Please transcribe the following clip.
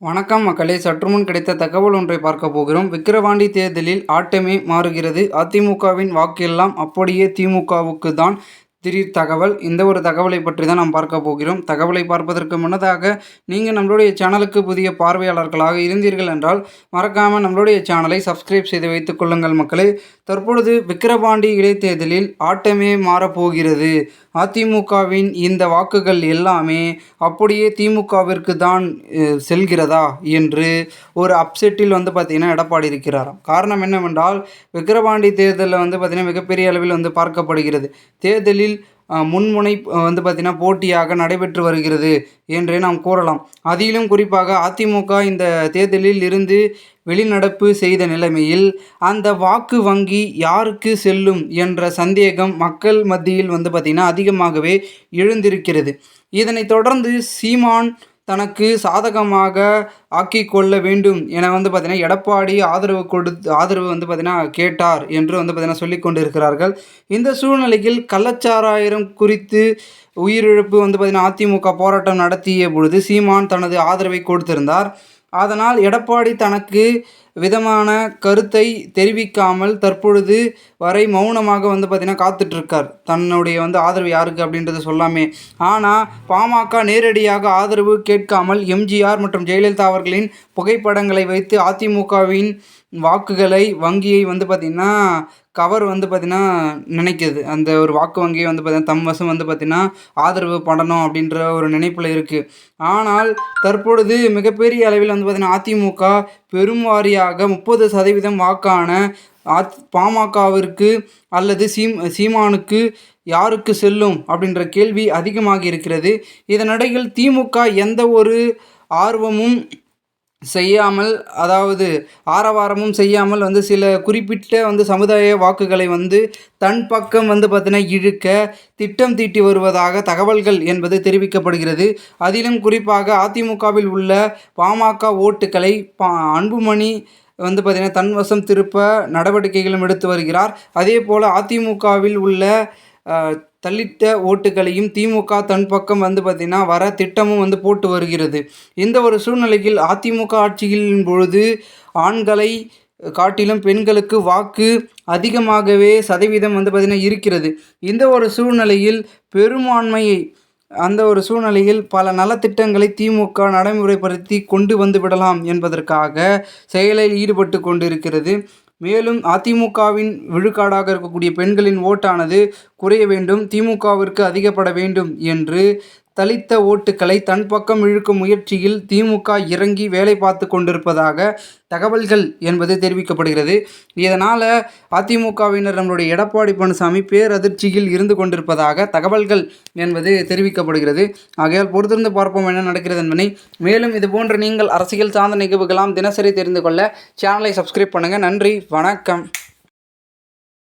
வணக்கம் மக்களே, சற்றுமுன் கிடைத்த தகவல் ஒன்றை பார்க்க போகிறோம். விக்கிரவாண்டி தேர்தலில் ஆட்டமே மாறுகிறது. அதிமுகவின் வாக்கெல்லாம் அப்படியே திமுகவுக்கு தான். திடீர் தகவல். இந்த ஒரு தகவலை பற்றி தான் நாம் பார்க்க போகிறோம். தகவலை பார்ப்பதற்கு முன்னதாக நீங்கள் நம்மளுடைய சேனலுக்கு புதிய பார்வையாளர்களாக இருந்தீர்கள் என்றால் மறக்காமல் நம்மளுடைய சேனலை சப்ஸ்கிரைப் செய்து வைத்துக் கொள்ளுங்கள் மக்களே. தற்பொழுது விக்கிரவாண்டி இடைத்தேர்தலில் ஆட்டமே மாறப்போகிறது. அதிமுகவின் இந்த வாக்குகள் எல்லாமே அப்படியே திமுகவிற்கு தான் செல்கிறதா என்று ஒரு அப்செட்டில் பார்த்திங்கன்னா எடப்பாடி இருக்கிறாராம். காரணம் என்னவென்றால், விக்கிரவாண்டி தேர்தலில் பார்த்திங்கன்னா மிகப்பெரிய அளவில் பார்க்கப்படுகிறது. தேர்தலில் முன்முனை பார்த்திங்கன்னா போட்டியாக நடைபெற்று வருகிறது என்றே நாம் கூறலாம். அதிலும் குறிப்பாக அதிமுக இந்த தேர்தலில் இருந்து வெளிநடப்பு செய்த நிலைமையில் அந்த வாக்கு வங்கி யாருக்கு செல்லும் என்ற சந்தேகம் மக்கள் மத்தியில் பார்த்திங்கன்னா அதிகமாகவே எழுந்திருக்கிறது. இதனைத் தொடர்ந்து சீமான் தனக்கு சாதகமாக ஆக்கி கொள்ள வேண்டும் என பார்த்திங்கன்னா எடப்பாடி ஆதரவு பார்த்திங்கன்னா கேட்டார் என்று பார்த்திங்கன்னா சொல்லி கொண்டு இருக்கிறார்கள். இந்த சூழ்நிலையில் கள்ளச்சாராயம் குறித்து உயிரிழப்பு பார்த்திங்கன்னா அதிமுக போராட்டம் நடத்திய பொழுது சீமான் தனது ஆதரவை கொடுத்திருந்தார். அதனால் எடப்பாடி தனக்கு விதமான கருத்தை தெரிவிக்காமல் தற்பொழுது வரை மௌனமாக பார்த்திங்கன்னா காத்துட்ருக்கார். தன்னுடைய ஆதரவு யாருக்கு அப்படின்றத சொல்லாமே. ஆனால் பாமக நேரடியாக ஆதரவு கேட்காமல் எம்ஜிஆர் மற்றும் ஜெயலலிதா அவர்களின் புகைப்படங்களை வைத்து அதிமுகவின் வாக்குகளை வங்கியை பார்த்திங்கன்னா கவர் பார்த்திங்கன்னா நினைக்கிது. அந்த ஒரு வாக்கு வங்கியை பார்த்திங்கன்னா தம் வசம் பார்த்திங்கன்னா ஆதரவு பண்ணணும் அப்படின்ற ஒரு நினைப்பில் இருக்குது. ஆனால் தற்பொழுது மிகப்பெரிய அளவில் பார்த்திங்கன்னா அதிமுக பெரும்வாரியாக 30% வாக்கான பாமகவிற்கு அல்லது சீமானுக்கு யாருக்கு செல்லும் அப்படின்ற கேள்வி அதிகமாகி இருக்கிறது. இதனிடையில் திமுக எந்த ஒரு ஆர்வமும் செய்யாமல், அதாவது ஆரவாரமும் செய்யாமல் சில குறிப்பிட்ட சமுதாய வாக்குகளை தன் பக்கம் பார்த்திங்கன்னா இழுக்க திட்டம் தீட்டி வருவதாக தகவல்கள் என்பது தெரிவிக்கப்படுகிறது. அதிலும் குறிப்பாக அதிமுகவில் உள்ள பாமக ஓட்டுக்களை அன்புமணி பார்த்திங்கன்னா தன்வசம் திருப்ப நடவடிக்கைகளும் எடுத்து வருகிறார். அதே போல் அதிமுகவில் உள்ள தள்ளிட்ட ஓட்டுகளையும் திமுக தன் பக்கம் பார்த்திங்கன்னா வர திட்டமும் போட்டு வருகிறது. இந்த ஒரு சூழ்நிலையில் அதிமுக ஆட்சியின் பொழுது ஆண்களை காட்டிலும் பெண்களுக்கு வாக்கு அதிகமாகவே சதவீதம் பார்த்திங்கன்னா இருக்கிறது. இந்த ஒரு சூழ்நிலையில் பெரும்பான்மையை ஒரு சூழ்நிலையில் பல நலத்திட்டங்களை திமுக நடைமுறைப்படுத்தி கொண்டு விடலாம் என்பதற்காக செயலில் ஈடுபட்டு கொண்டிருக்கிறது. மேலும் அதிமுகவின் விழுக்காடாக இருக்கக்கூடிய பெண்களின் ஓட்டானது குறைய வேண்டும், திமுகவிற்கு அதிகப்பட வேண்டும் என்று தலித்த ஓட்டுக்களை தன் பக்கம் இழுக்கும் முயற்சியில் திமுக இறங்கி வேலை பார்த்து கொண்டிருப்பதாக தகவல்கள் என்பது தெரிவிக்கப்படுகிறது. இதனால் அதிமுகவினர் நம்மளுடைய எடப்பாடி பழனிசாமி பேரதிர்ச்சியில் இருந்து கொண்டிருப்பதாக தகவல்கள் என்பது தெரிவிக்கப்படுகிறது. ஆகையால் பொறுத்திருந்து பார்ப்போம் என்ன நடக்கிறது என்பதை. மேலும் இது போன்ற நீங்கள் அரசியல் சார்ந்த நிகழ்வுகளாம் தினசரி தெரிந்து கொள்ள சேனலை சப்ஸ்கிரைப் பண்ணுங்கள். நன்றி, வணக்கம்.